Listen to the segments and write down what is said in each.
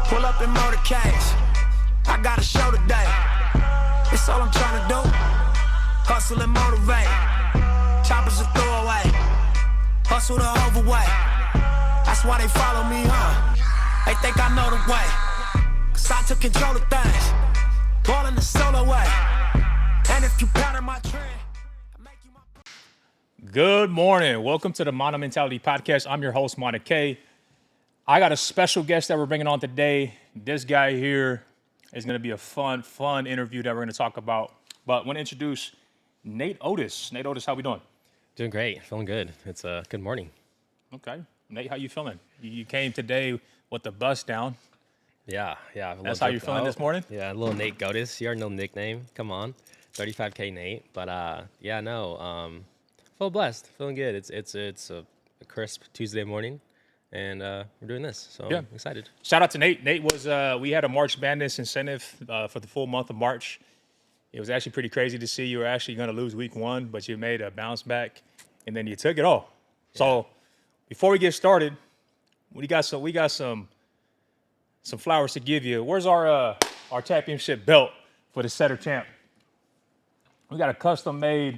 Pull up in motorcades. I got a show today. It's all I'm trying to do. Hustle and motivate. Choppers a throwaway. Hustle the overweight. That's why they follow me, huh? They think I know the way. Cause I took control of things. Ballin' the solo way. And if you pattern my trend, I make you my... Good morning. Welcome to the Mono Mentality Podcast. I'm your host, Mono K. I got a special guest that we're bringing on today. This guy here is going to be a fun interview that we're going to talk about. But I want to introduce Nate Oatis. Nate Oatis, how we doing? Doing great. Feeling good. It's a good morning. Okay. Nate, how you feeling? You came today with the bus down. Yeah. That's how you're feeling this morning? Yeah, a little Nate Oatis. You already know the nickname. Come on. 35K Nate. But feel blessed. Feeling good. It's a crisp Tuesday morning. And we're doing this, so I'm excited. Shout out to Nate. Nate was, we had a March Madness incentive for the full month of March. It was actually pretty crazy to see you were actually going to lose week one, but you made a bounce back, and then you took it all. Yeah. So before we get started, we got some flowers to give you. Where's our championship belt for the setter champ? We got a custom made.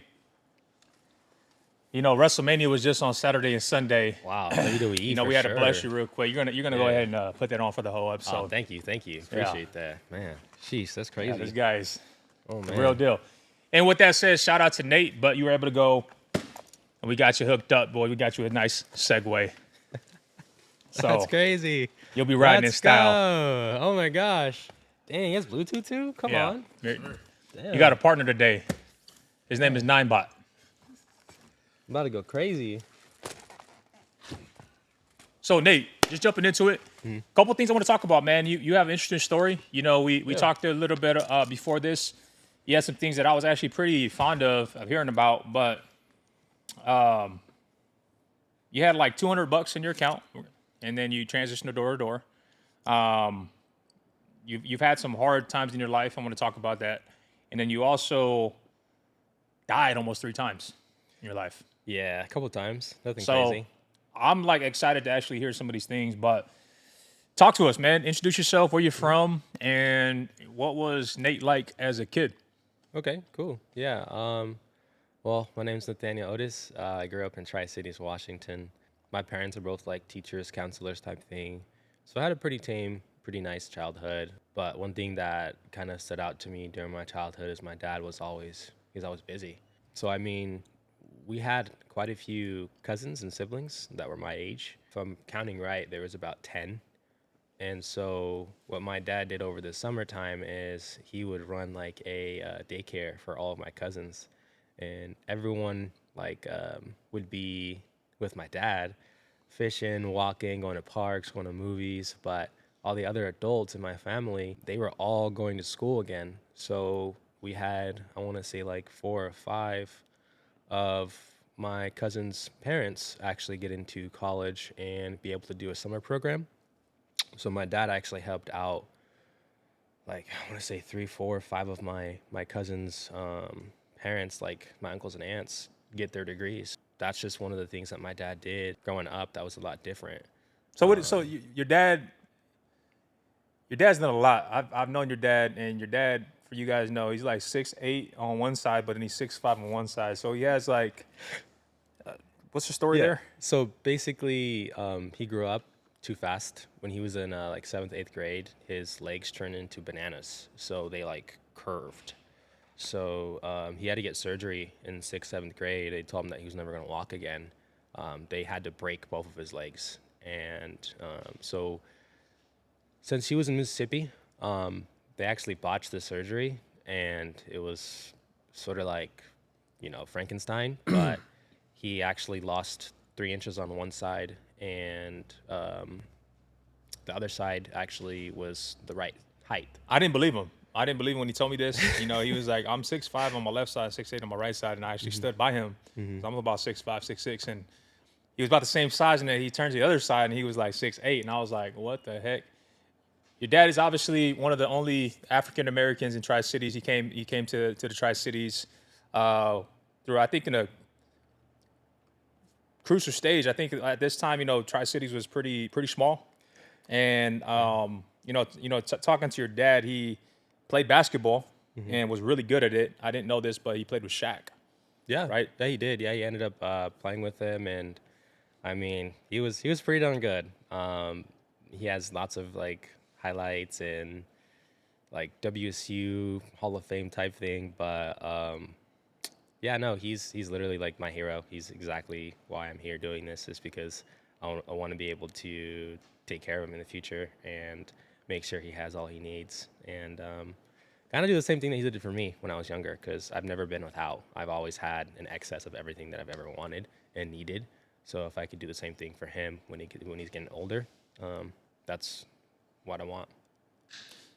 You know, WrestleMania was just on Saturday and Sunday. Wow, WWE. You know, we had to bless you real quick. You're gonna go ahead and put that on for the whole episode. Oh, thank you. Appreciate that, man. Jeez, that's crazy. Yeah, this guy's the real deal. And with that said, shout out to Nate. But you were able to go, and we got you hooked up, boy. We got you a nice segue. So that's crazy. You'll be riding in style. Go. Oh my gosh. Dang, he has Bluetooth too. Come on. Damn. You got a partner today. His name is Ninebot. I'm about to go crazy. So, Nate, just jumping into it, a couple things I want to talk about, man. You have an interesting story. You know, we talked a little bit before this. You had some things that I was actually pretty fond of hearing about, but you had like $200 in your account, and then you transitioned to door to door. You've had some hard times in your life. I want to talk about that. And then you also died almost 3 times in your life. Yeah, a couple times. Nothing so, crazy. I'm like excited to actually hear some of these things, but talk to us, man. Introduce yourself, where you're from, and what was Nate like as a kid? Okay, cool. Yeah. Well, my name's Nathaniel Oatis. I grew up in Tri-Cities, Washington. My parents are both like teachers, counselors type thing. So I had a pretty tame, pretty nice childhood. But one thing that kind of stood out to me during my childhood is my dad was always busy. So I mean, we had quite a few cousins and siblings that were my age. If I'm counting right, there was about 10. And so what my dad did over the summertime is he would run like a daycare for all of my cousins. And everyone would be with my dad, fishing, walking, going to parks, going to movies. But all the other adults in my family, they were all going to school again. So we had, I want to say like 4 or 5 of my cousin's parents actually get into college and be able to do a summer program. So my dad actually helped out, like, I want to say 3, 4, 5 of my cousins' parents, like my uncles and aunts, get their degrees. That's just one of the things that my dad did growing up that was a lot different. So your dad's done a lot. I've known your dad, and your dad, for you guys know, he's like 6'8" on one side, but then he's 6'5" on one side. So he has like, what's the story there? So basically, he grew up too fast. When he was in like 7th, 8th grade, his legs turned into bananas. So they like curved. So he had to get surgery in 6th, 7th grade. They told him that he was never going to walk again. They had to break both of his legs. And so since he was in Mississippi, they actually botched the surgery, and it was sort of like, Frankenstein, but he actually lost 3 inches on one side, and the other side actually was the right height. I didn't believe him. When he told me this. He was like, I'm 6'5" on my left side, 6'8" on my right side, and I actually stood by him. So I'm about 6'5", 6'6", and he was about the same size, and then he turns to the other side, and he was like 6'8", and I was like, what the heck? Your dad is obviously one of the only African Americans in Tri-Cities. He came to the Tri-Cities through, I think, in a crucial stage. I think at this time, Tri-Cities was pretty small, and talking to your dad, he played basketball and was really good at it. I didn't know this, but he played with Shaq. Yeah, Right? Yeah, he did. Yeah, he ended up playing with him, and I mean, he was pretty darn good. He has lots of like highlights and like WSU Hall of Fame type thing, but yeah, no, he's literally like my hero. He's exactly why I'm here doing this, is because I want to be able to take care of him in the future and make sure he has all he needs, and kind of do the same thing that he did for me when I was younger, because I've never been without. I've always had an excess of everything that I've ever wanted and needed. So if I could do the same thing for him when he's getting older, that's what I want.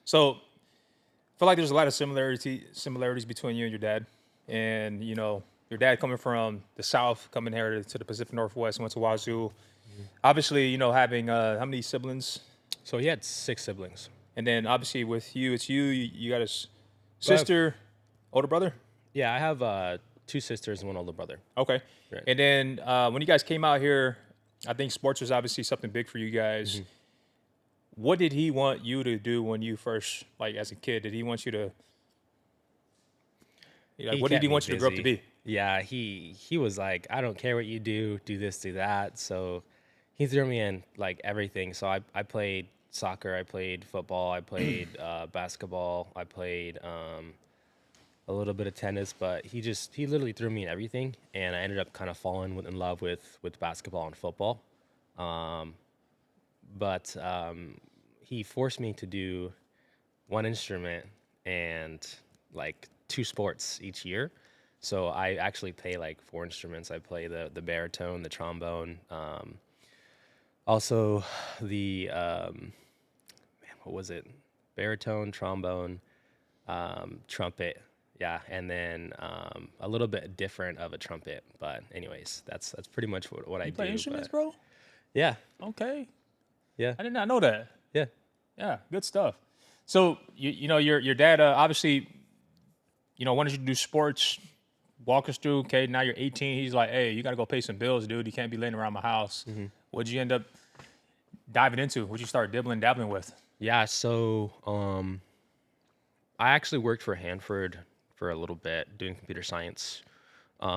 So I feel like there's a lot of similarities between you and your dad. And, your dad coming from the South, coming here to the Pacific Northwest, went to Wazoo. Obviously, having how many siblings? So he had 6 siblings. And then obviously with you, it's you got a sister, older brother? Yeah, I have 2 sisters and 1 older brother. Okay. Right. And then when you guys came out here, I think sports was obviously something big for you guys. What did he want you to do when you first, like as a kid? Did he want you to, what did kept he me want you to grow up to busy. be? Yeah, he was like, I don't care what you do this, do that. So he threw me in like everything. So I played soccer, I played football, I played basketball, I played a little bit of tennis, but he literally threw me in everything, and I ended up kind of falling in love with basketball and football. But he forced me to do one instrument and like 2 sports each year. So I actually play like 4 instruments. I play the baritone, the trombone, also the what was it? Baritone, trombone, trumpet. Yeah, and then a little bit different of a trumpet. But anyways, that's pretty much what I You do. play instruments, but bro? Yeah, Okay. yeah, I did not know that. yeah. Yeah, good stuff. So your dad obviously wanted you to do sports. Walk us through. Okay, now you're 18. He's like, hey, you got to go pay some bills, dude. You can't be laying around my house. What'd you end up diving into? What'd you start dabbling with? Yeah, so I actually worked for Hanford for a little bit doing computer science. And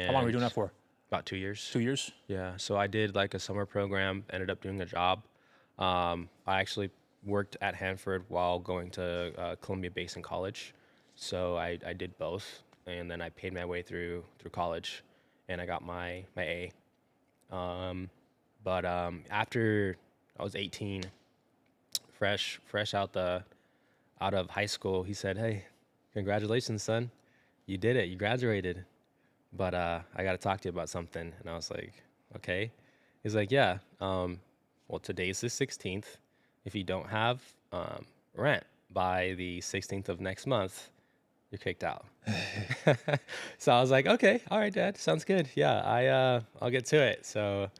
How long were you doing that for? About 2 years. 2 years. Yeah, so I did like a summer program, ended up doing a job. I actually worked at Hanford while going to Columbia Basin College. So I did both, and then I paid my way through college, and I got my A. But after I was 18, fresh out of high school, he said, "Hey, congratulations, son, you did it, you graduated. But I got to talk to you about something." And I was like, "Okay." He's like, "Yeah, well, today's the 16th. If you don't have rent by the 16th of next month, you're kicked out." So I was like, "Okay, all right, Dad, sounds good. Yeah, I'll get to it." So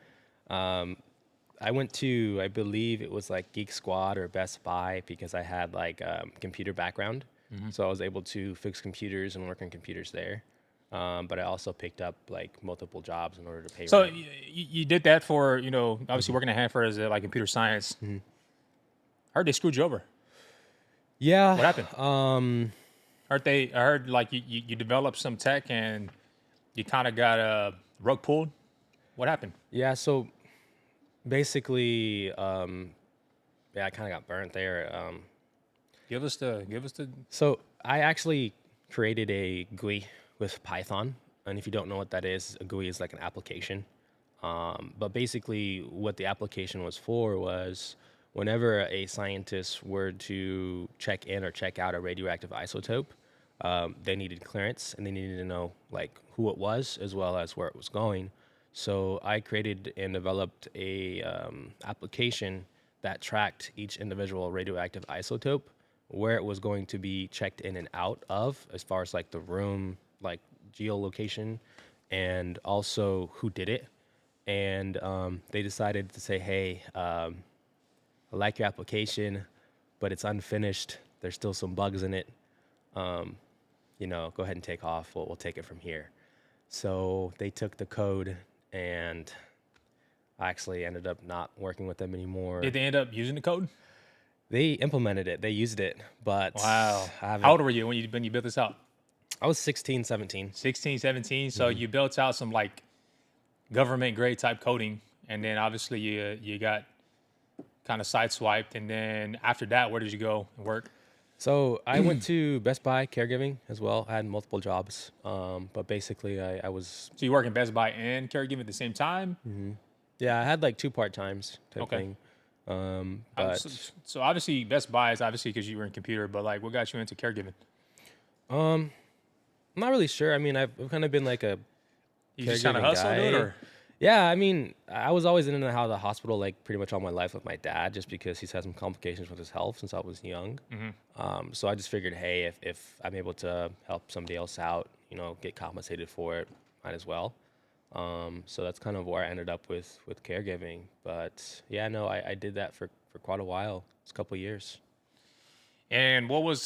I went to, I believe it was like Geek Squad or Best Buy, because I had like computer background. So I was able to fix computers and work on computers there. But I also picked up like multiple jobs in order to pay So rent. you did that for obviously working at Hanford as like computer science. I heard they screwed you over. Yeah. What happened? I heard like you developed some tech and you kind of got a rug pulled. What happened? Yeah. So basically, yeah, I kind of got burnt there. Give us the. So I actually created a GUI with Python, and if you don't know what that is, a GUI is like an application. But basically, what the application was for was whenever a scientist were to check in or check out a radioactive isotope, they needed clearance, and they needed to know like who it was as well as where it was going. So I created and developed a application that tracked each individual radioactive isotope, where it was going to be checked in and out of, as far as like the room, like geolocation, and also who did it. And they decided to say, "Hey, I like your application, but it's unfinished. There's still some bugs in it. Go ahead and take off. We'll take it from here." So they took the code, and I actually ended up not working with them anymore. Did they end up using the code? They implemented it. They used it, but Wow. I haven't. How old were you when you built this out? I was 16, 17. 16, 17. So you built out some like government grade type coding, and then obviously you got kind of sideswiped, and then after that, where did you go and work? So I went to Best Buy caregiving as well. I had multiple jobs, but basically I was So you work in Best Buy and caregiving at the same time. I had like 2 part-times type Okay. thing. But So obviously Best Buy is obviously because you were in computer, but like what got you into caregiving? I'm not really sure. I mean, I've kind of been like a You just kind of caregiving hustled it, guy. or Yeah, I mean, I was always in and out of the hospital like pretty much all my life with my dad, just because he's had some complications with his health since I was young. So I just figured, hey, if I'm able to help somebody else out, get compensated for it, might as well. So that's kind of where I ended up with caregiving. But yeah, no, I did that for quite a while. It's a couple of years. and what was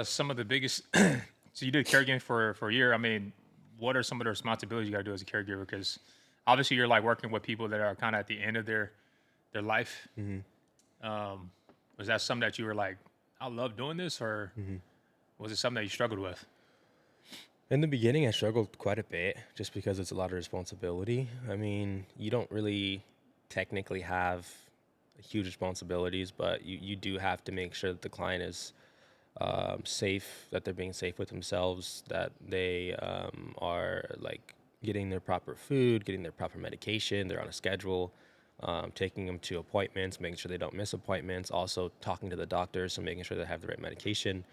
some of the biggest? So you did caregiving for a year. I mean, what are some of the responsibilities you got to do as a caregiver? Because obviously you're like working with people that are kind of at the end of their life. Was that something that you were like, I love doing this, or was it something that you struggled with? In the beginning, I struggled quite a bit just because it's a lot of responsibility. I mean, you don't really technically have huge responsibilities, but you do have to make sure that the client is safe, that they're being safe with themselves, that they are like getting their proper food, getting their proper medication, they're on a schedule, taking them to appointments, making sure they don't miss appointments, also talking to the doctors, so making sure they have the right medication.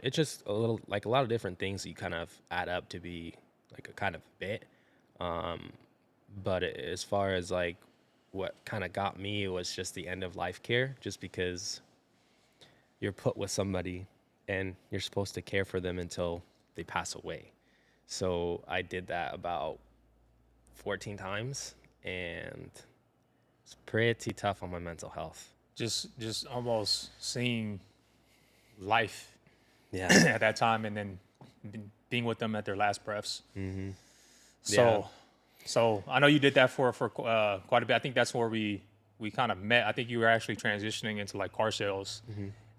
It's just a lot of different things that you kind of add up to be like a kind of bit. But as far as like what kind of got me was just the end of life care, just because you're put with somebody and you're supposed to care for them until they pass away. So I did that about 14 times, and it's pretty tough on my mental health. Just almost seeing life Yeah. at that time, and then being with them at their last breaths. So I know you did that for quite a bit. I think that's where we kind of met. I think you were actually transitioning into like car sales.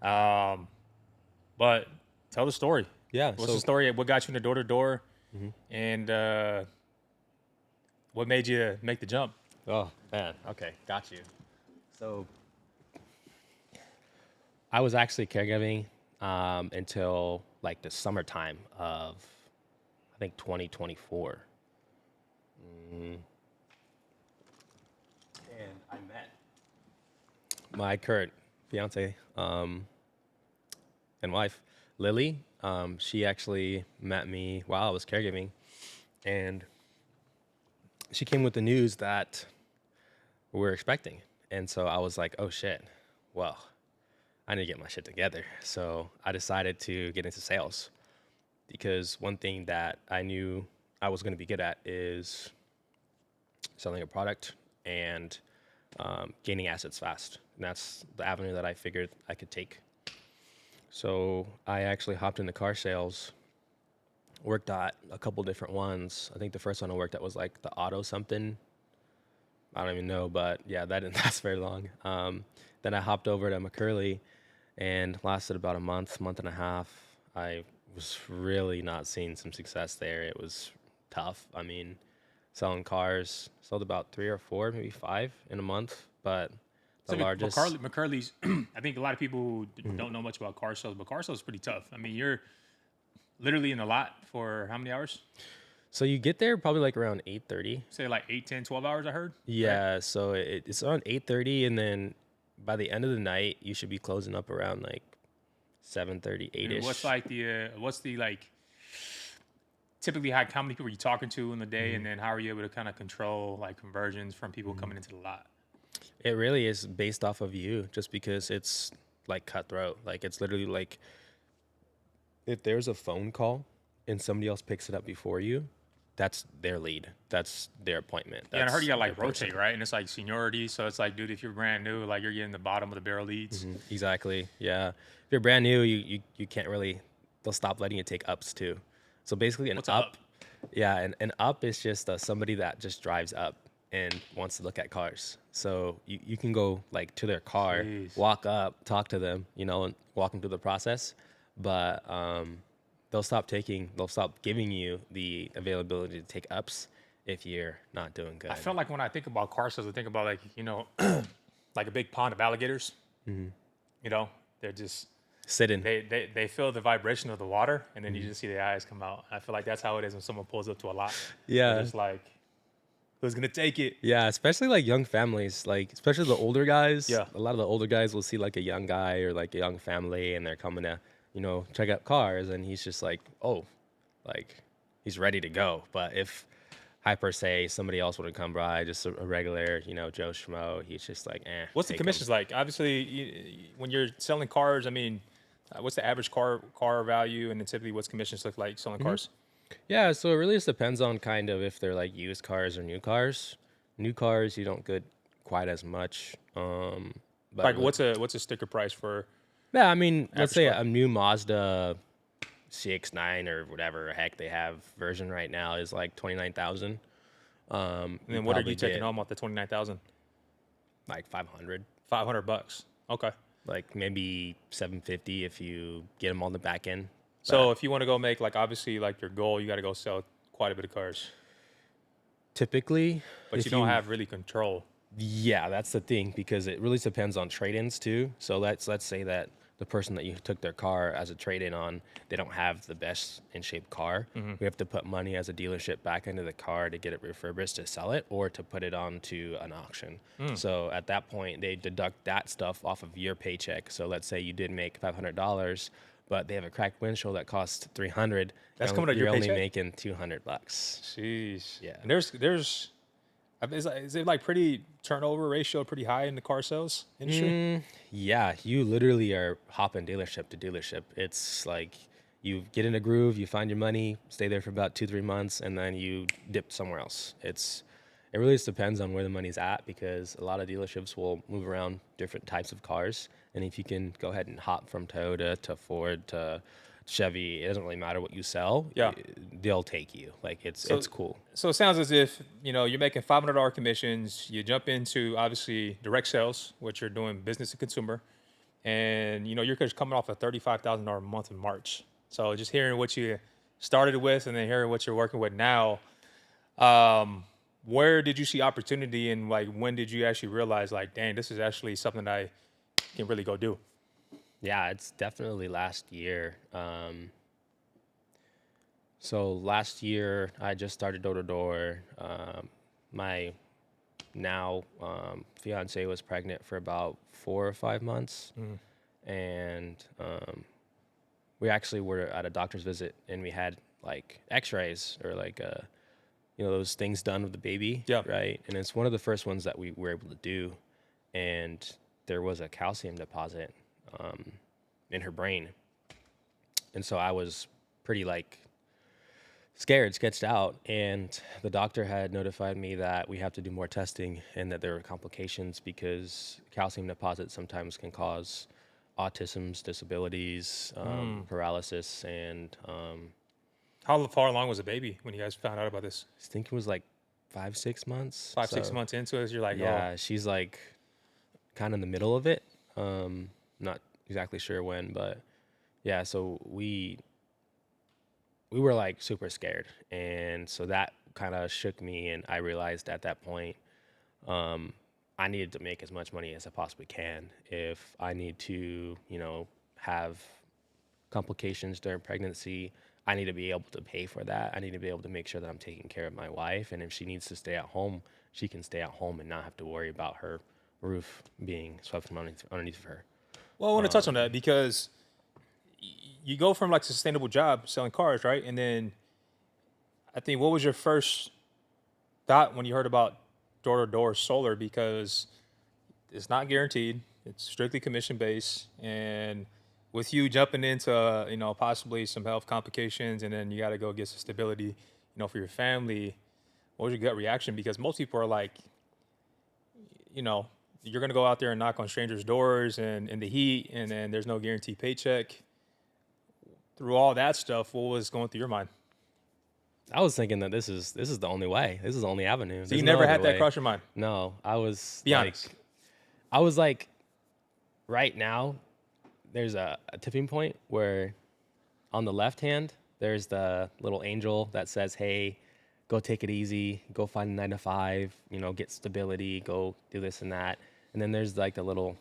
But tell the story. Yeah. What's the story? What got you into door to door, and what made you make the jump? Oh, man. Okay. Got you. So I was actually caregiving until like the summertime of, I think, 2024. And I met my current fiance and wife, Lily. She actually met me while I was caregiving, and she came with the news that we're expecting. And so I was like, oh shit, well, I need to get my shit together. So I decided to get into sales, because one thing that I knew I was going to be good at is selling a product and gaining assets fast. And that's the avenue that I figured I could take. So I actually hopped into car sales, worked at a couple different ones. I think the first one I worked at was like the auto something. I don't even know, but yeah, that didn't last very long. Then I hopped over to McCurley and lasted about a month and a half. I was really not seeing some success there. It was tough. I mean, selling cars, sold about 3 or 4, maybe 5 in a month, but the largest. McCurley's, I think a lot of people who don't know much about car sales, but car sales is pretty tough. I mean, you're literally in a lot for how many hours? So you get there probably like around 8:30. Say like 8, 10, 12 hours, I heard. Yeah, Right? so it's around 8:30, and then by the end of the night, you should be closing up around like 7:30, 8ish. And what's the like, typically how many people are you talking to in the day, and then how are you able to kind of control like conversions from people coming into the lot? It really is based off of you, just because it's like cutthroat. Like it's literally like if there's a phone call and somebody else picks it up before you, that's their lead. That's their appointment. Yeah, and I heard you got their like rotate, person. right? And it's like seniority. So it's like, dude, if you're brand new, like you're getting the bottom of the barrel leads. Exactly. Yeah. If you're brand new, you can't really. They'll stop letting you take ups too. So basically, an What's up. up? Yeah, an up is just somebody that just drives up. and wants to look at cars. So you can go like to their car, Jeez. walk up, talk to them, and walk them through the process. But they'll stop giving you the availability to take ups if you're not doing good. I feel like when I think about car sales, I think about like, like a big pond of alligators. They're just Sitting. they feel the vibration of the water, and then you just see the eyes come out. I feel like that's how it is when someone pulls up to a lot. Yeah. They're just like, who's gonna take it? Yeah, especially like young families, like especially the older guys. Yeah. A lot of the older guys will see like a young guy or like a young family, and they're coming to, check out cars, and he's just like, oh, like he's ready to go. But if hyper say somebody else would have come by, just a regular, Joe Schmo, he's just like, eh. What's the take 'em. commissions like? Obviously, when you're selling cars, I mean, what's the average car value, and then typically what's commissions look like selling cars? Yeah, so it really just depends on kind of if they're like used cars or new cars. New cars, you don't get quite as much. But Like, what's a sticker price for? yeah, I mean, let's say car? a new Mazda CX-9 or whatever heck they have version right now is like 29,000. And then what are you taking home off the 29,000? Like 500, $500. Okay. like maybe 750 if you get them on the back end. So if you want to go make, like, obviously, like, your goal, you got to go sell quite a bit of cars, Typically, but if you don't have really control. Yeah, that's the thing, because it really depends on trade-ins too. So let's say that the person that you took their car as a trade-in on, they don't have the best in shape car. We have to put money as a dealership back into the car to get it refurbished to sell it, or to put it onto an auction. So at that point, they deduct that stuff off of your paycheck. So let's say you did make $500, but they have a cracked windshield that costs $300. That's coming out of your You're only paycheck? making $200. Jeez. Yeah. And there's is it like pretty turnover ratio pretty high in the car sales industry? Yeah, you literally are hopping dealership to dealership. It's like you get in a groove, you find your money, stay there for about 2-3 months, and then you dip somewhere else. It really just depends on where the money's at, because a lot of dealerships will move around different types of cars. And if you can go ahead and hop from Toyota to Ford to Chevy, it doesn't really matter what you sell. Yeah. They'll take you. Like it's cool. So it sounds as if, you're making $500 commissions. You jump into, obviously, direct sales, which you're doing business to consumer. And, you're just coming off a $35,000 month in March. So just hearing what you started with and then hearing what you're working with now, where did you see opportunity, and like when did you actually realize, like, dang, this is actually something I can really go do? Yeah, it's definitely last year. So last year, I just started door to door. My now fiance was pregnant for about 4 or 5 months, and we actually were at a doctor's visit, and we had like X-rays or like those things done with the baby. Yeah. Right. And it's one of the first ones that we were able to do, and there was a calcium deposit in her brain. And so I was pretty like scared, sketched out, and the doctor had notified me that we have to do more testing and that there were complications, because calcium deposits sometimes can cause autisms, disabilities, paralysis, and How far along was the baby when you guys found out about this? I think it was like 5-6 months. 5-6 months into it, you're like, Yeah, she's like kind of in the middle of it. Not exactly sure when, but yeah, so we were like super scared. And so that kind of shook me, and I realized at that point I needed to make as much money as I possibly can. If I need to, have complications during pregnancy, I need to be able to pay for that. I need to be able to make sure that I'm taking care of my wife. And if she needs to stay at home, she can stay at home and not have to worry about her roof being swept from underneath of her. Well, I want to touch on that because you go from like a sustainable job selling cars, right? And then I think, what was your first thought when you heard about door-to-door solar? Because it's not guaranteed. It's strictly commission-based. And with you jumping into, possibly some health complications, and then you got to go get some stability, for your family, what was your gut reaction? Because most people are like, you're going to go out there and knock on strangers' doors and in the heat, and then there's no guaranteed paycheck. Through all that stuff, what was going through your mind? I was thinking that this is the only way. This is the only avenue. So There's you no never other had that way. cross your mind? No, I was Be like, honest. I was like, right now, there's a tipping point where on the left hand, there's the little angel that says, hey, go take it easy, go find a 9 to 5, get stability, go do this and that. And then there's like the little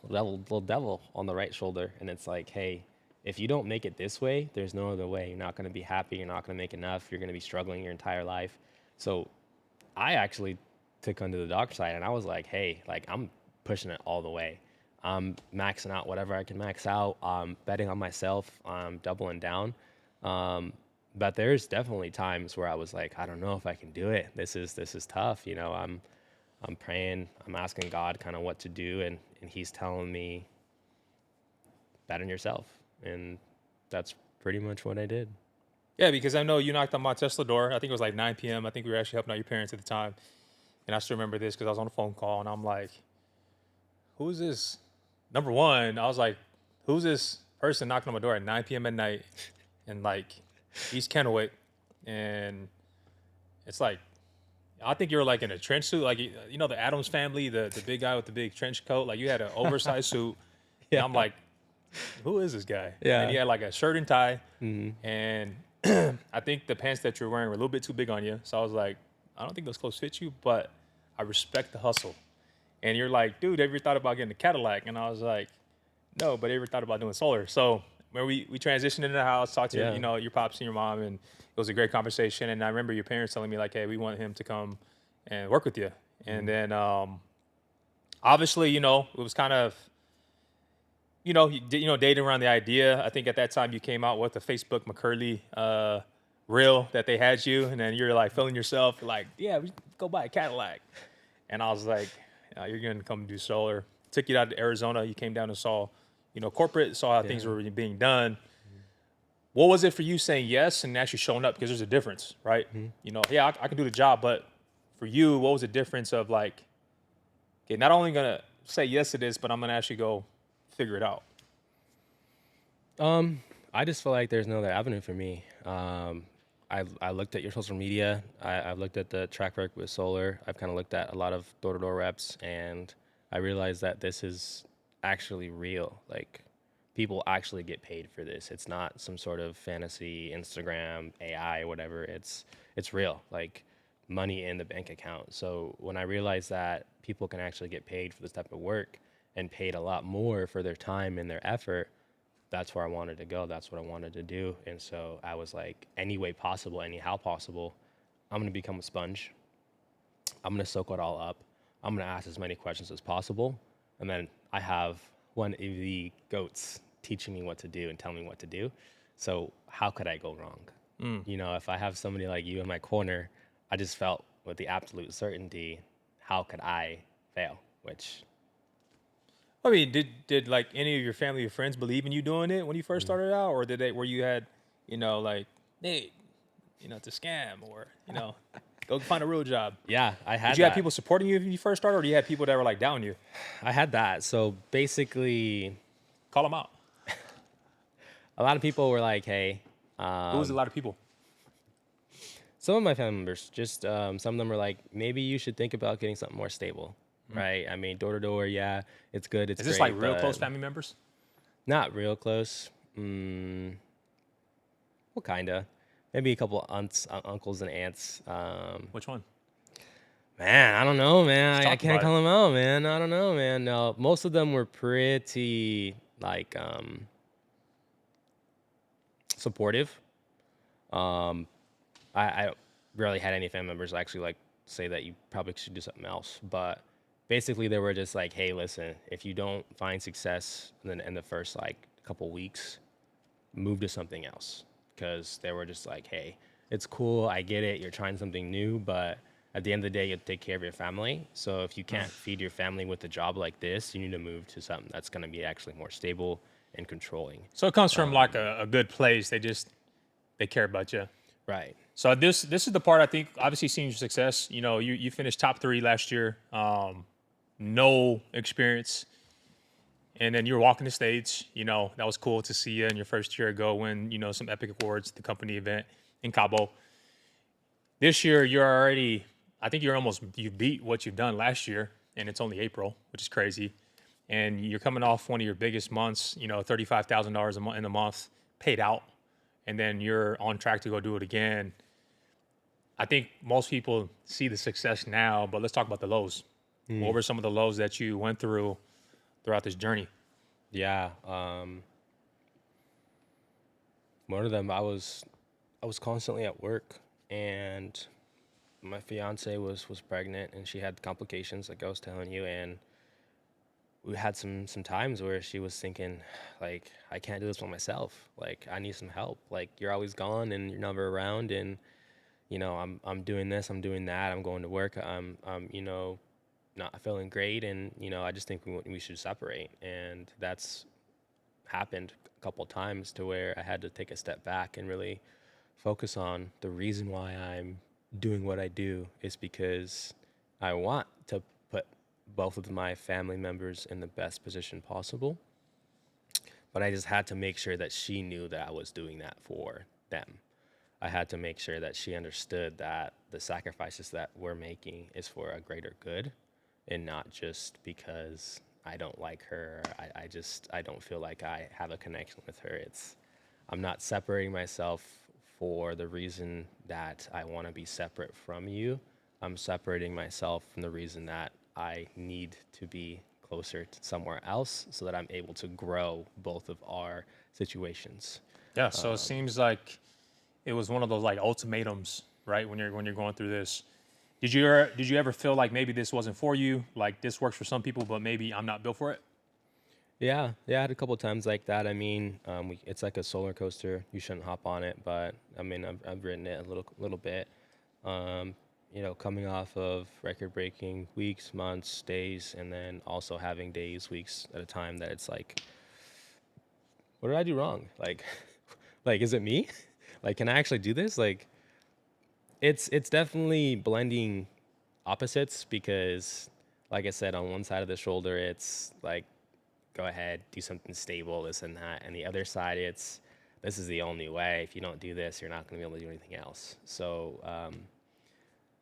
devil on the right shoulder. And it's like, hey, if you don't make it this way, there's no other way. You're not going to be happy. You're not going to make enough. You're going to be struggling your entire life. So I actually took onto the dark side and I was like, hey, like I'm pushing it all the way. I'm maxing out whatever I can max out. I'm betting on myself. I'm doubling down. But there's definitely times where I was like, I don't know if I can do it. This is tough. I'm praying. I'm asking God kind of what to do, and He's telling me bet on yourself, and that's pretty much what I did. Yeah, because I know you knocked on my Tesla door. I think it was like 9 p.m. I think we were actually helping out your parents at the time. And I still remember this because I was on a phone call and I'm like, who's this? Number one, I was like, who's this person knocking on my door at 9 p.m. at night in like East Kennewick? And it's like, I think you were like in a trench suit, like the Addams family, the big guy with the big trench coat. Like you had an oversized suit, Yeah. and I'm like, who is this guy? Yeah. And he had like a shirt and tie, and I think the pants that you're wearing were a little bit too big on you. So I was like, I don't think those clothes fit you, but I respect the hustle. And you're like, dude, have you ever thought about getting a Cadillac? And I was like, no, but ever thought about doing solar? So when we transitioned into the house, talked to Yeah. your pops and your mom, and it was a great conversation. And I remember your parents telling me like, hey, we want him to come and work with you. And then obviously, it was kind of, dating around the idea. I think at that time you came out with the Facebook McCurley reel that they had you, and then you're like feeling yourself like, yeah, we go buy a Cadillac. And I was like, you're gonna come do solar. Took you out to Arizona. You came down and saw, corporate, saw how things were being done. What was it for you saying yes and actually showing up? Because there's a difference, right? Yeah, I can do the job, but for you, what was the difference of like, okay, not only gonna say yes to this, but I'm gonna actually go figure it out. I just feel like there's no other avenue for me. I looked at your social media. I've looked at the track record with solar. I've kind of looked at a lot of door-to-door reps, and I realized that this is actually real. Like, people actually get paid for this. It's not some sort of fantasy Instagram AI whatever. It's real. Like, money in the bank account. So when I realized that people can actually get paid for this type of work and paid a lot more for their time and their effort, that's where I wanted to go. That's what I wanted to do. And so I was like, any way possible, anyhow possible, I'm going to become a sponge. I'm going to soak it all up. I'm going to ask as many questions as possible. And then I have one of the goats teaching me what to do and telling me what to do. So how could I go wrong? If I have somebody like you in my corner, I just felt with the absolute certainty, how could I fail? Which, I mean, did like any of your family or friends believe in you doing it when you first started out, or did they where you had, like, hey, it's a scam, or go find a real job? yeah, I had Did you have that. people supporting you when you first started, or do you have people that were like down you? I had that. So basically, Call them out. a lot of people were like, hey, Who was a lot of people? some of my family members, just some of them were like, maybe you should think about getting something more stable, right? I mean, door to door, yeah, it's good. It's Is this great, like real but close family members? Not real close. Well, kinda. Maybe a couple aunts, uncles, and aunts. Which one? Man, I don't know, man. Let's I talk can't about call them out, man. I don't know, man. No, most of them were pretty like supportive. I rarely had any family members actually like say that you probably should do something else, but basically they were just like, hey, listen, if you don't find success in the first like couple weeks, move to something else, because they were just like, hey, it's cool, I get it, you're trying something new, but at the end of the day, you have to take care of your family. So if you can't feed your family with a job like this, you need to move to something that's going to be actually more stable and controlling. So it comes from like a good place. They care about you. Right. So this is the part I think obviously seeing your success. You finished top 3 last year. No experience, and then you were walking the stage. That was cool to see you in your first year ago win some epic awards at the company event in Cabo. This year, you're already, I think you beat what you've done last year, and it's only April, which is crazy. And you're coming off one of your biggest months, $35,000 in a month paid out, and then you're on track to go do it again. I think most people see the success now, but let's talk about the lows. What were some of the lows that you went through throughout this journey? Yeah. One of them, I was constantly at work, and my fiance was pregnant, and she had complications, like I was telling you, and we had some times where she was thinking, like, I can't do this by myself. Like, I need some help. Like, you're always gone and you're never around, and I'm doing this, I'm doing that, I'm going to work, I'm not feeling great, and I just think we should separate, and that's happened a couple times to where I had to take a step back and really focus on the reason why I'm doing what I do is because I want to put both of my family members in the best position possible. But I just had to make sure that she knew that I was doing that for them. I had to make sure that she understood that the sacrifices that we're making is for a greater good and not just because I don't like her. I don't feel like I have a connection with her. I'm not separating myself for the reason that I want to be separate from you. I'm separating myself from the reason that I need to be closer to somewhere else so that I'm able to grow both of our situations. Yeah, so it seems like it was one of those like ultimatums, right? When you're going through this, did you ever feel like maybe this wasn't for you? Like this works for some people, but maybe I'm not built for it? Yeah, I had a couple times like that. I mean, it's like a roller coaster. You shouldn't hop on it, but I mean, I've ridden it a little bit. Um, coming off of record-breaking weeks, months, days, and then also having days, weeks at a time that it's like, what did I do wrong? Like, like, is it me? Like, can I actually do this? Like, it's definitely blending opposites because, like I said, on one side of the shoulder, it's like, go ahead, do something stable, this and that. And the other side, this is the only way. If you don't do this, you're not going to be able to do anything else. So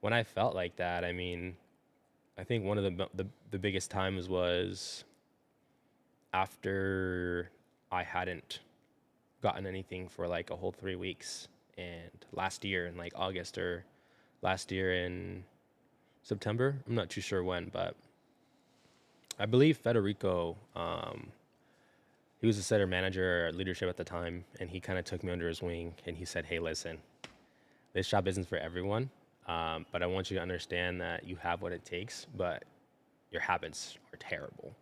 when I felt like that, I mean, I think one of the biggest times was after I hadn't gotten anything for like a whole 3 weeks. And last year in like August or last year in September, I'm not too sure when, but I believe Federico, he was a center manager or leadership at the time, and he kind of took me under his wing and he said, hey, listen, this job isn't for everyone, but I want you to understand that you have what it takes, but your habits are terrible.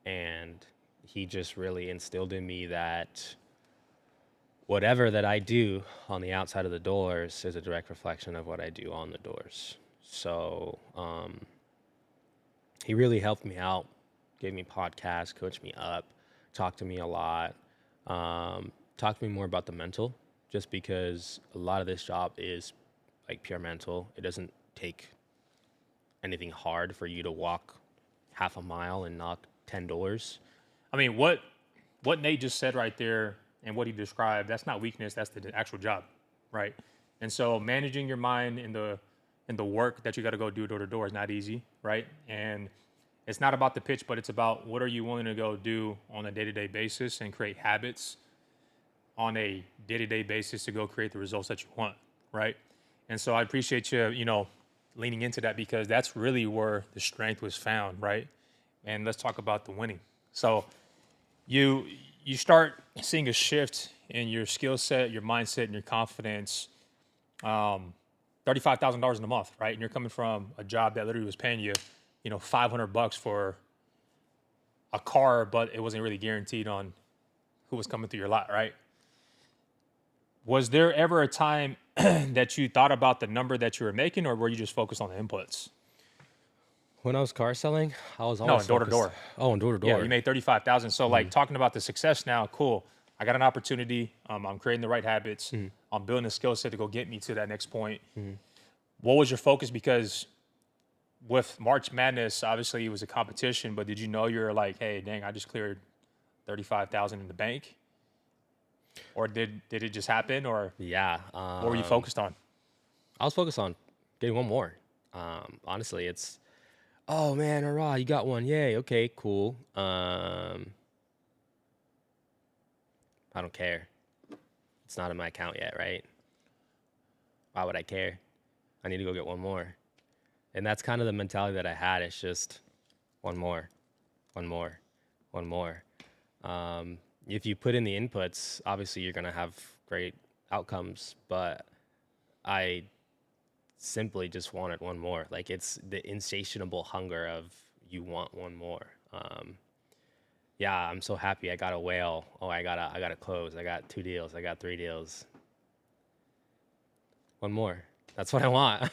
And he just really instilled in me that whatever that I do on the outside of the doors is a direct reflection of what I do on the doors. So he really helped me out, gave me podcasts, coached me up, talked to me a lot, talked to me more about the mental, just because a lot of this job is like pure mental. It doesn't take anything hard for you to walk half a mile and knock 10 doors. I mean, what Nate just said right there and what he described, that's not weakness, that's the actual job, right? And so managing your mind in the work that you got to go do door to door is not easy, right? And it's not about the pitch, but it's about what are you willing to go do on a day-to-day basis and create habits on a day-to-day basis to go create the results that you want, right? And so I appreciate you, leaning into that because that's really where the strength was found, right? And let's talk about the winning. So you start seeing a shift in your skill set, your mindset, and your confidence. $35,000 in a month, right? And you're coming from a job that literally was paying you, $500 for a car, but it wasn't really guaranteed on who was coming through your lot, right? Was there ever a time that you thought about the number that you were making, or were you just focused on the inputs? When I was car selling, I was No, always door to door. Oh, and door to door. Yeah, you made 35,000. So like talking about the success now, cool. I got an opportunity. I'm creating the right habits. I'm building a skill set to go get me to that next point. What was your focus? Because with March Madness, obviously it was a competition, but did you know you're like, hey, dang, I just cleared 35,000 in the bank? Or did it just happen? Or Yeah. what were you focused on? I was focused on getting one more. Honestly, it's, oh man, hurrah, you got one. Yay. Okay, cool. I don't care. It's not in my account yet, right? Why would I care? I need to go get one more. And that's kind of the mentality that I had. It's just one more, one more, one more. If you put in the inputs, obviously you're going to have great outcomes, but I simply just wanted one more. Like, it's the insatiable hunger of you want one more. Yeah, I'm so happy I got a whale. Oh, I gotta close. I got 2 deals. I got 3 deals. One more. That's what I want.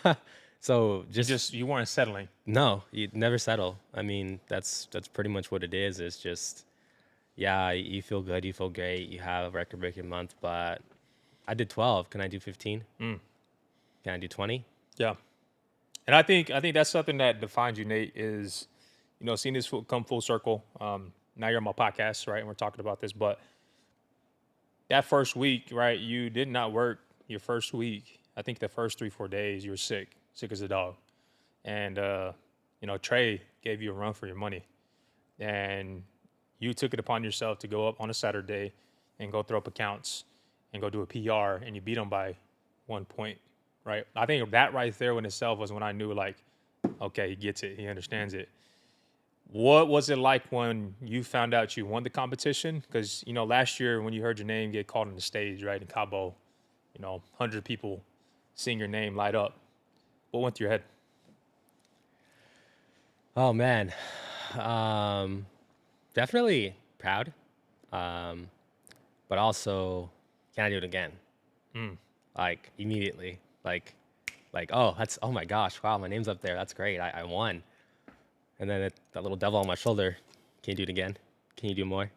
So You weren't settling. no, you never settle. I mean, that's pretty much what it is. It's just, yeah, you feel good, you feel great, you have a record-breaking month, but I did 12. Can I do 15? Can I do 20? Yeah. And I think that's something that defines you, Nate, is, seeing this come full circle. Now you're on my podcast, right? And we're talking about this, but that first week, right? You did not work your first week. I think the first 3-4 days you were sick as a dog. And, Trey gave you a run for your money, and you took it upon yourself to go up on a Saturday and go throw up accounts and go do a PR, and you beat them by 1 point, right? I think that right there in itself was when I knew, like, okay, he gets it. He understands it. What was it like when you found out you won the competition? Because, last year when you heard your name get called on the stage, right, in Cabo, 100 people seeing your name light up. What went through your head? Oh man, definitely proud, but also, can I do it again? Like immediately, like, oh, oh my gosh, wow, my name's up there. That's great. I won. And then that little devil on my shoulder, can you do it again? Can you do more?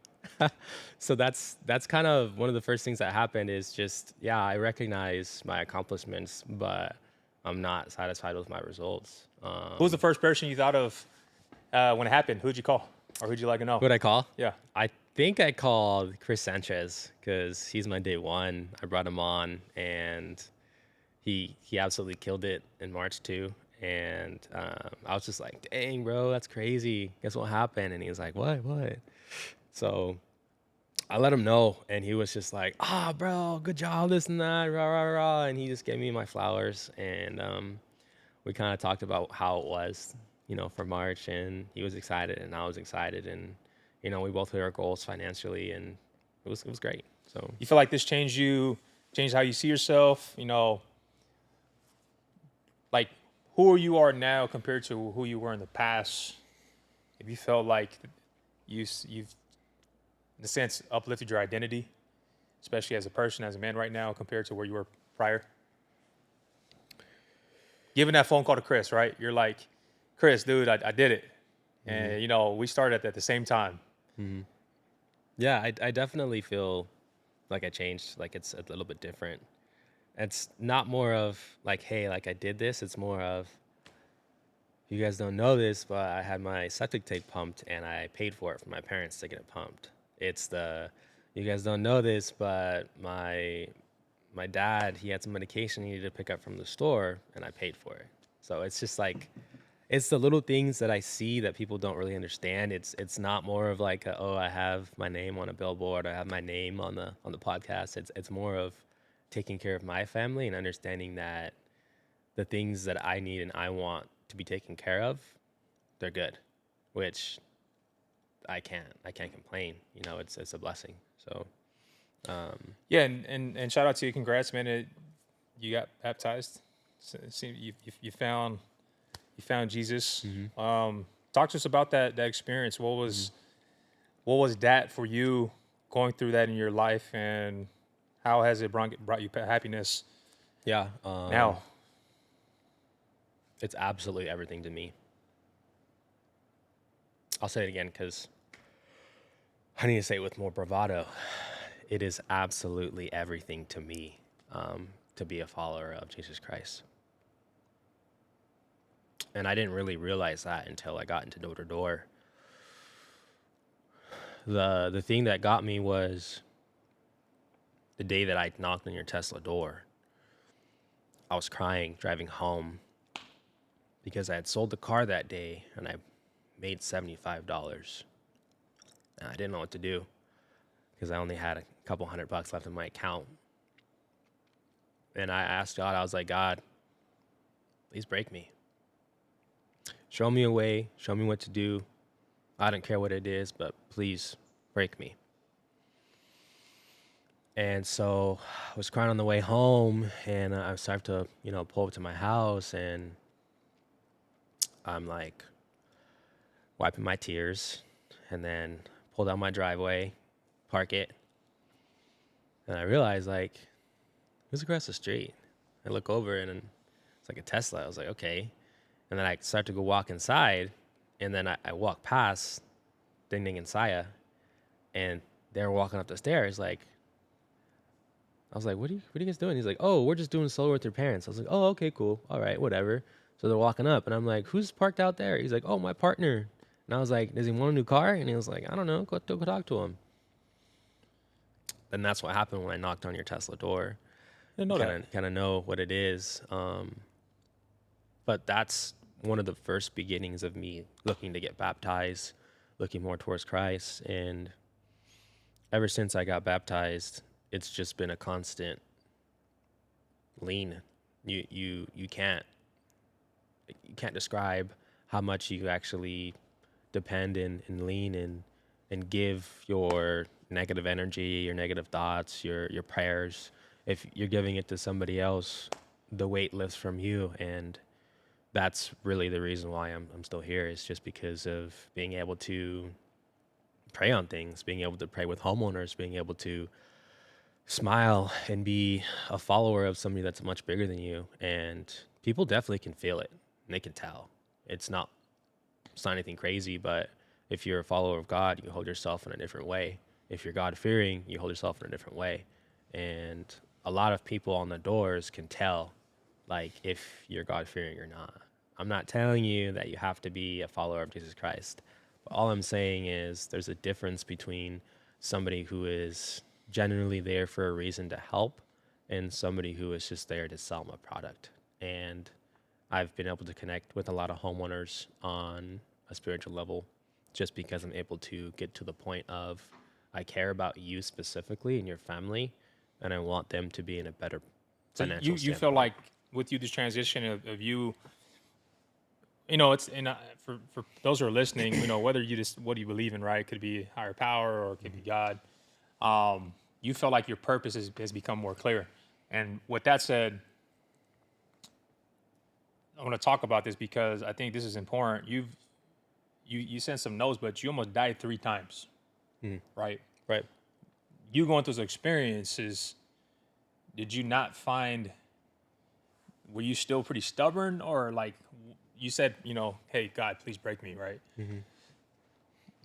So that's kind of one of the first things that happened is just, yeah, I recognize my accomplishments, but I'm not satisfied with my results. Who was the first person you thought of when it happened? Who'd you call? Or who'd you like to know? Who'd I call? Yeah. I think I called Chris Sanchez because he's my day one. I brought him on, and he absolutely killed it in March too. And I was just like, dang, bro, that's crazy. Guess what happened? And he was like, what? So I let him know, and he was just like, bro, good job, this and that, rah, rah, rah. And he just gave me my flowers, and we kind of talked about how it was, for March, and he was excited, and I was excited, and, we both hit our goals financially, and it was great. So You feel like this changed how you see yourself, like who you are now compared to who you were in the past? If you felt like you've, in a sense, uplifted your identity, especially as a person, as a man right now, compared to where you were prior? Giving that phone call to Chris, right? You're like, Chris, dude, I did it. And, we started at the same time. yeah, I definitely feel like I changed, like it's a little bit different. It's not more of like, hey, like I did this. It's more of, you guys don't know this, but I had my septic tank pumped and I paid for it for my parents to get it pumped. It's you guys don't know this, but my dad, he had some medication he needed to pick up from the store and I paid for it. So it's just like, it's the little things that I see that people don't really understand. It's not more of like, I have my name on a billboard, I have my name on the podcast. It's more of taking care of my family and understanding that the things that I need and I want to be taken care of, they're good, which I can't complain. It's a blessing. So Yeah, and shout out to you. Congrats, man. You got baptized. You found Jesus. Talk to us about that experience. What was that for you, going through that in your life, and how has it brought you happiness? Yeah. Now, it's absolutely everything to me. I'll say it again because I need to say it with more bravado. It is absolutely everything to me to be a follower of Jesus Christ. And I didn't really realize that until I got into door to door. The thing that got me was the day that I knocked on your Tesla door. I was crying driving home because I had sold the car that day and I made $75. And I didn't know what to do because I only had a couple $100 left in my account. And I asked God, I was like, God, please break me. Show me a way, show me what to do. I don't care what it is, but please break me. And so I was crying on the way home, and I started to, pull up to my house, and I'm like wiping my tears, and then pull down my driveway, park it, and I realized, like, who's across the street? I look over, and it's like a Tesla. I was like, okay. And then I start to go walk inside, and then I walk past Ding Ding and Saya, and they're walking up the stairs. Like, I was like, what are you guys doing? He's like, oh, we're just doing solo with your parents. I was like, oh, okay, cool. All right, whatever. So they're walking up, and I'm like, who's parked out there? He's like, oh, my partner. And I was like, does he want a new car? And he was like, I don't know. Go talk to him. And that's what happened when I knocked on your Tesla door. I didn't know that. Kind of know what it is. But that's one of the first beginnings of me looking to get baptized, looking more towards Christ. And ever since I got baptized, it's just been a constant lean. You can't describe how much you actually depend and lean and give your negative energy, your negative thoughts, your prayers. If you're giving it to somebody else, the weight lifts from you. And that's really the reason why I'm still here, is just because of being able to pray on things, being able to pray with homeowners, being able to smile and be a follower of somebody that's much bigger than you. And people definitely can feel it, and they can tell. It's not anything crazy, but if you're a follower of God, you hold yourself in a different way. If you're God-fearing, you hold yourself in a different way. And a lot of people on the doors can tell, like, if you're God-fearing or not. I'm not telling you that you have to be a follower of Jesus Christ. But all I'm saying is there's a difference between somebody who is genuinely there for a reason to help and somebody who is just there to sell them a product. And I've been able to connect with a lot of homeowners on a spiritual level just because I'm able to get to the point of, I care about you specifically and your family, and I want them to be in a better financial You feel like with you, this transition of you, it's for those who are listening, whether what do you believe in, right? It could be higher power or it could be God. You feel like your purpose has become more clear. And with that said, I want to talk about this because I think this is important. You sent some notes, but you almost died 3 times, right? Right. You going through those experiences, did you not find, were you still pretty stubborn, or like you said, hey, God, please break me, right? Mm-hmm.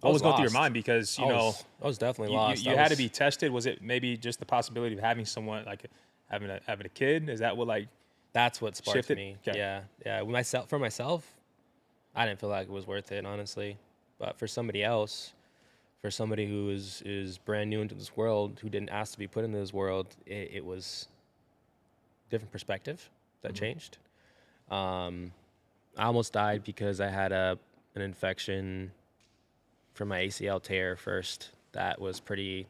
What was going through your mind? Because, I was definitely lost. You had to be tested. Was it maybe just the possibility of having someone, like having a kid? Is that what, like, that's what sparked shifted? me. Okay. Yeah. For myself, I didn't feel like it was worth it, honestly. But for somebody else, for somebody who is brand new into this world, who didn't ask to be put into this world, it was different perspective that changed. I almost died because I had an infection from my ACL tear first. That was pretty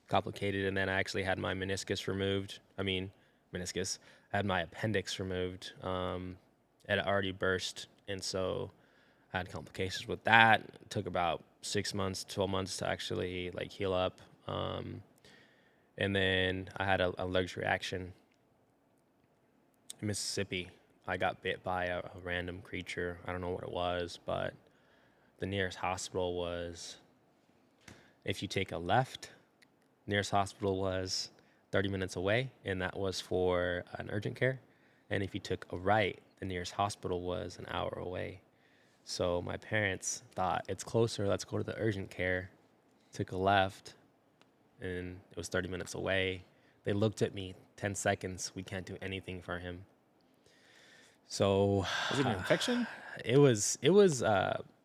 complicated, and then I actually had my meniscus removed. I had my appendix removed. It had already burst, and so I had complications with that. It took about 6 months, 12 months to actually heal up. And then I had an allergic reaction in Mississippi. I got bit by a random creature. I don't know what it was, but the nearest hospital was, if you take a left, nearest hospital was 30 minutes away, and that was for an urgent care. And if you took a right, the nearest hospital was an hour away. So my parents thought, it's closer, let's go to the urgent care. Took a left, and it was 30 minutes away. They looked at me, 10 seconds, we can't do anything for him. So Was it an infection? It was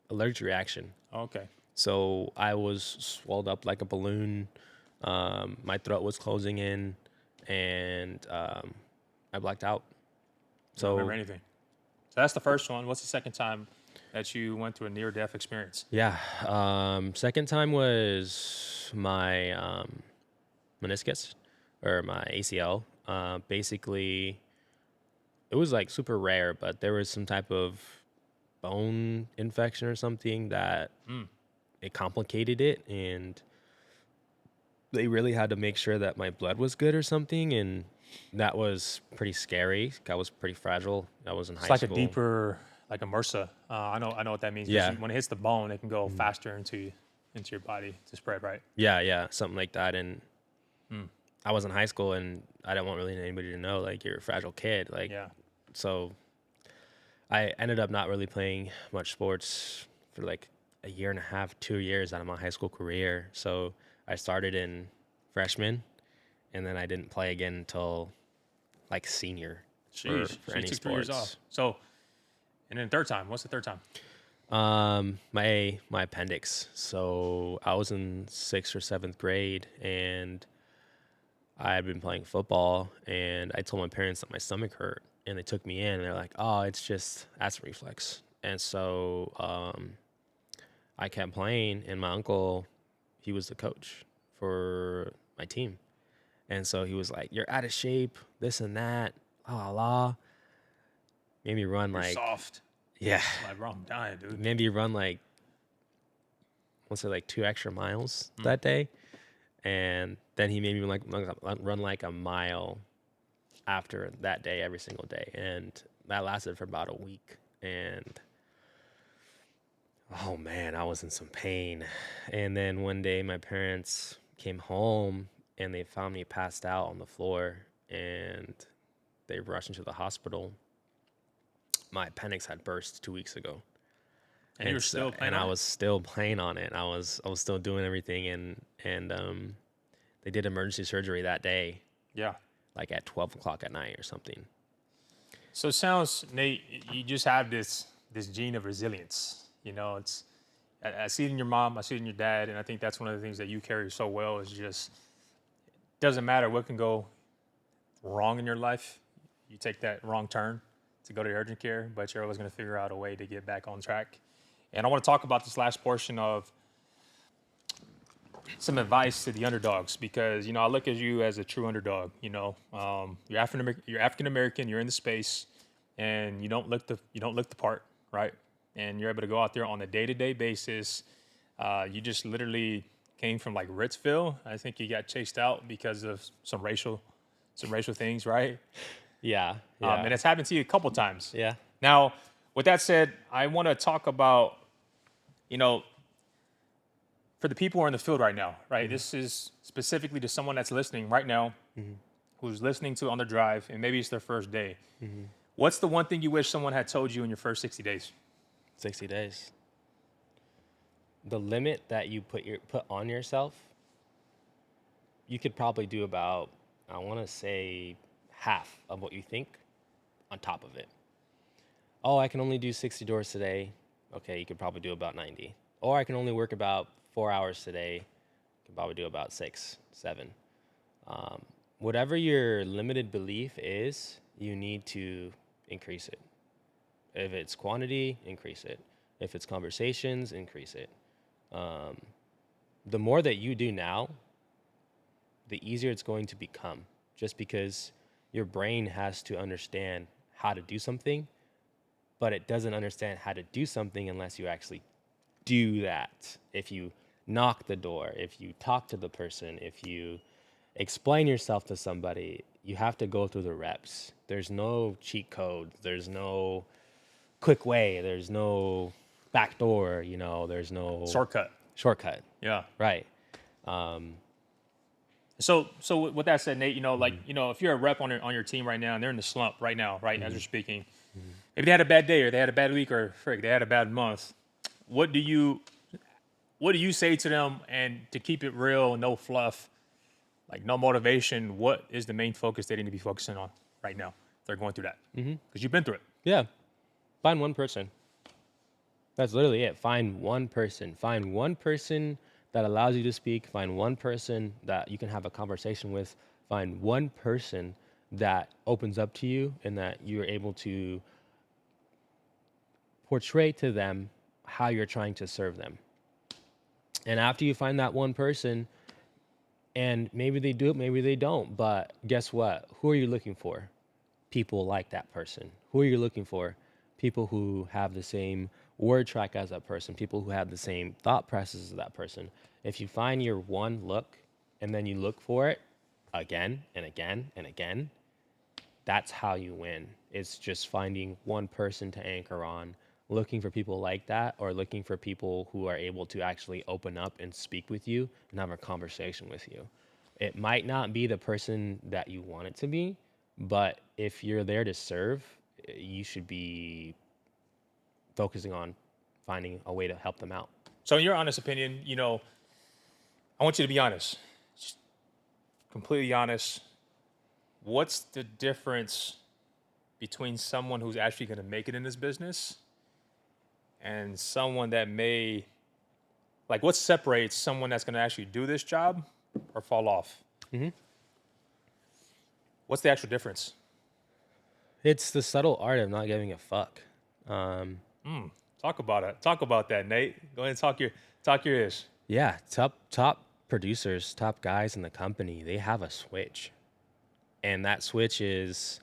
allergic reaction. Oh, okay. So I was swelled up like a balloon. My throat was closing in, and I I blacked out. Don't remember So anything. So that's the first one. What's the second time that you went through a near-death experience? yeah, second time was my meniscus or my ACL. Basically, it was like super rare, but there was some type of bone infection or something that it complicated it, and they really had to make sure that my blood was good or something, and that was pretty scary. I was pretty fragile. I was in It's high like school. a deeper, like a MRSA. I know what that means. 'Cause Yeah. when it hits the bone, it can go faster into your body to spread, right? Yeah, something like that. And I was in high school, and I didn't want really anybody to know, like, you're a fragile kid. Like, Yeah. so I ended up not really playing much sports for like a year and a half, 2 years out of my high school career. So I started in freshman, and then I didn't play again until like senior for Jeez. So you any took 3 years sports. off. So, and then third time. What's the third time? My appendix. So I was in 6th or 7th grade, and I had been playing football, and I told my parents that my stomach hurt, and they took me in, and they're like, "Oh, it's just acid reflux." And so I kept playing, and my uncle, he was the coach for my team, and so he was like, "You're out of shape, this and that, la la la." Made me run You're like, soft. yeah, Like, bro, I'm dying, dude. made me run like, let's say like 2 extra miles that day. And then he made me run like a mile after that day every single day. And that lasted for about a week. And oh man, I was in some pain. And then one day my parents came home and they found me passed out on the floor, and they rushed into the hospital. My appendix had burst 2 weeks ago. And you were still playing and on I it? was still playing on it. I was still doing everything, and they did emergency surgery that day, Yeah. like at 12 o'clock at night or something. So it sounds, Nate, you just have this gene of resilience. You know, it's I see it in your mom, I see it in your dad, and I think that's one of the things that you carry so well is just doesn't matter what can go wrong in your life. You take that wrong turn to go to urgent care, but you're always going to figure out a way to get back on track. And I want to talk about this last portion of some advice to the underdogs, because you know I look at you as a true underdog. You know, you're African American, you're in the space, and you don't look the part, right? And you're able to go out there on a day-to-day basis. You just literally came from like Ritzville. I think you got chased out because of some racial things, right? Yeah. And it's happened to you a couple times. Yeah. Now, with that said, I want to talk about, you know, for the people who are in the field right now, right? This is specifically to someone that's listening right now, who's listening to on the drive, and maybe it's their first day. What's the one thing you wish someone had told you in your first 60 days? 60 days. The limit that you put on yourself, you could probably do about, I want to say, half of what you think on top of it. Oh, I can only do 60 doors today. Okay, you could probably do about 90. Or I can only work about 4 hours today. You can probably do about 6, 7. Whatever your limited belief is, you need to increase it. If it's quantity, increase it. If it's conversations, increase it. The more that you do now, the easier it's going to become, just because your brain has to understand how to do something, but it doesn't understand how to do something unless you actually do that. If you knock the door, if you talk to the person, if you explain yourself to somebody, you have to go through the reps. There's no cheat code. There's no quick way. There's no back door, you know, there's no shortcut. Yeah. Right. So with that said, Nate, you know, like, you know, if you're a rep on your team right now and they're in the slump right now, right, as we're speaking, maybe they had a bad day or they had a bad week or they had a bad month. What do you say to them, and to keep it real, no fluff, like no motivation, what is the main focus they need to be focusing on right now? They're going through that because you've been through it. Yeah. Find one person. That's literally it. Find one person. Find one person that allows you to speak. Find one person that you can have a conversation with. Find one person that opens up to you and that you're able to portray to them how you're trying to serve them. And after you find that one person, and maybe they do it, maybe they don't, but guess what? Who are you looking for? People like that person. Who are you looking for? People who have the same word track as that person, people who have the same thought processes as that person. If you find your one look and then you look for it again and again and again, that's how you win. It's just finding one person to anchor on, looking for people like that, or looking for people who are able to actually open up and speak with you and have a conversation with you. It might not be the person that you want it to be, but if you're there to serve, you should be focusing on finding a way to help them out. So in your honest opinion, I want you to be honest, just completely honest. What's the difference between someone who's actually going to make it in this business and someone that what separates someone that's going to actually do this job or fall off? Mm-hmm. What's the actual difference? It's the subtle art of not giving a fuck. Talk about it. Talk about that, Nate. Go ahead and talk your ish. Yeah, top producers, top guys in the company, they have a switch. And that switch is,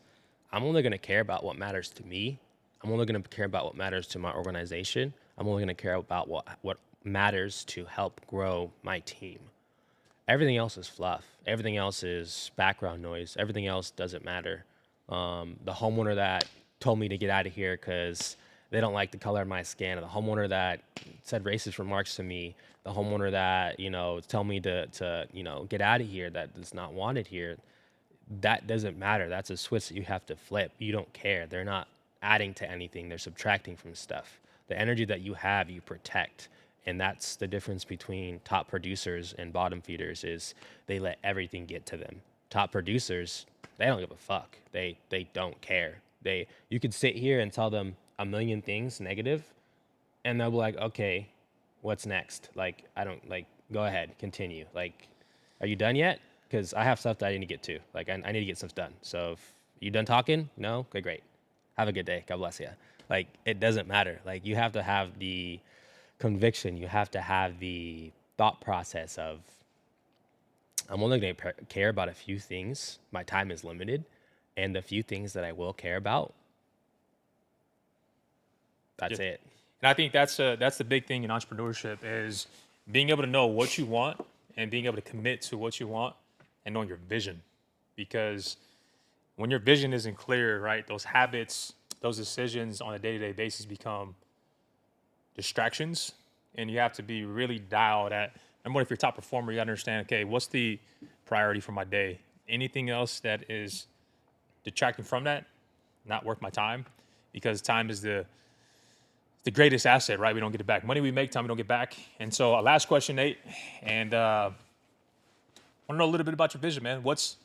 I'm only going to care about what matters to me. I'm only going to care about what matters to my organization. I'm only going to care about what matters to help grow my team. Everything else is fluff. Everything else is background noise. Everything else doesn't matter. The homeowner that told me to get out of here because they don't like the color of my skin, or the homeowner that said racist remarks to me, the homeowner that, tell me to get out of here, that is not wanted here. That doesn't matter. That's a switch that you have to flip. You don't care. They're not adding to anything. They're subtracting from stuff. The energy that you have, you protect. And that's the difference between top producers and bottom feeders, is they let everything get to them. Top producers, they don't give a fuck. They don't care. You could sit here and tell them a million things negative, and they'll be like, okay, what's next? Go ahead, continue. Are you done yet? Because I have stuff that I need to get to. I need to get stuff done. So if you done talking? No? Okay, great. Have a good day. God bless you. It doesn't matter. You have to have the conviction. You have to have the thought process of, I'm only going to care about a few things. My time is limited. And the few things that I will care about, that's it. And I think that's the big thing in entrepreneurship, is being able to know what you want and being able to commit to what you want and knowing your vision. Because when your vision isn't clear, right, those habits, those decisions on a day-to-day basis become distractions, and you have to be really dialed at. Number one, if you're a top performer, you gotta understand, okay, what's the priority for my day? Anything else that is detracting from that, not worth my time, because time is the greatest asset, right? We don't get it back. Money we make, time we don't get back. And so, last question, Nate, and I want to know a little bit about your vision, man. What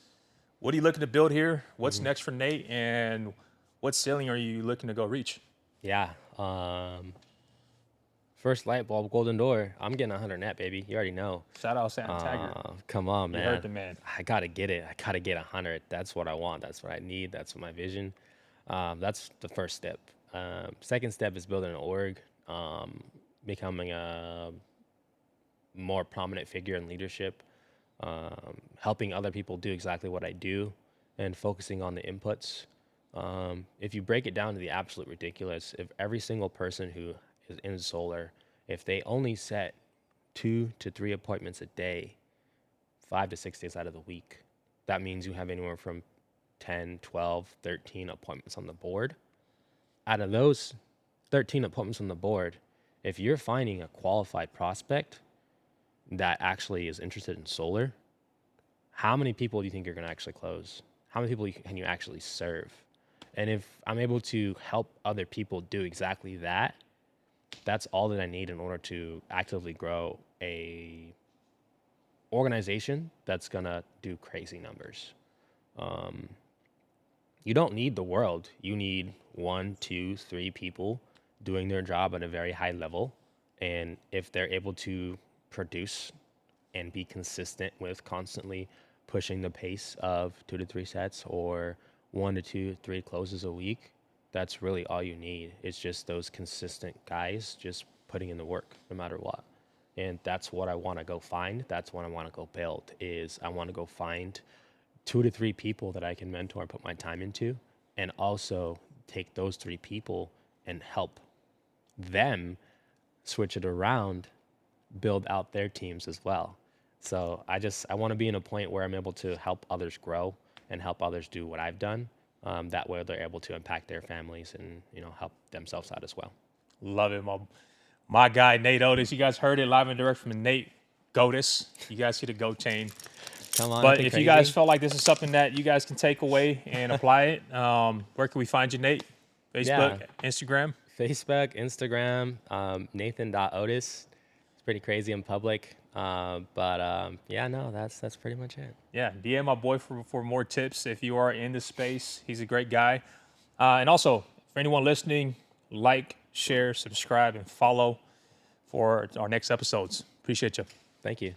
are you looking to build here? What's next for Nate, and what ceiling are you looking to go reach? Yeah. First light bulb, golden door. I'm getting 100 net, baby. You already know. Shout out Sam Taggart. Come on, man. You heard the man. I got to get it. I got to get 100. That's what I want. That's what I need. That's my vision. That's the first step. Second step is building an org, becoming a more prominent figure in leadership, helping other people do exactly what I do, and focusing on the inputs. If you break it down to the absolute ridiculous, if every single person who is in solar, if they only set 2 to 3 appointments a day, 5 to 6 days out of the week, that means you have anywhere from 10, 12, 13 appointments on the board. Out of those 13 appointments on the board, if you're finding a qualified prospect that actually is interested in solar, how many people do you think you're going to actually close? How many people can you actually serve? And if I'm able to help other people do exactly that, that's all that I need in order to actively grow a organization that's going to do crazy numbers. You don't need the world. You need 1, 2, 3 people doing their job at a very high level. And if they're able to produce and be consistent with constantly pushing the pace of 2 to 3 sets or 1 to 2, 3 closes a week, that's really all you need. It's just those consistent guys just putting in the work no matter what. And that's what I want to go find. That's what I want to go build is I want to go find 2 to 3 people that I can mentor and put my time into, and also take those 3 people and help them switch it around, build out their teams as well. So I want to be in a point where I'm able to help others grow and help others do what I've done. That way they're able to impact their families and, help themselves out as well. Love it, my guy, Nate Oatis. You guys heard it live and direct from Nate Oatis. You guys see the GOAT chain. Come on. But if you guys felt like this is something that you guys can take away and apply it, where can we find you, Nate? Facebook, Instagram? Facebook, Instagram, Nathan.Otis. It's pretty crazy in public. That's pretty much it. Yeah, DM my boy for more tips if you are in the space. He's a great guy. And also, for anyone listening, like, share, subscribe, and follow for our next episodes. Appreciate you. Thank you.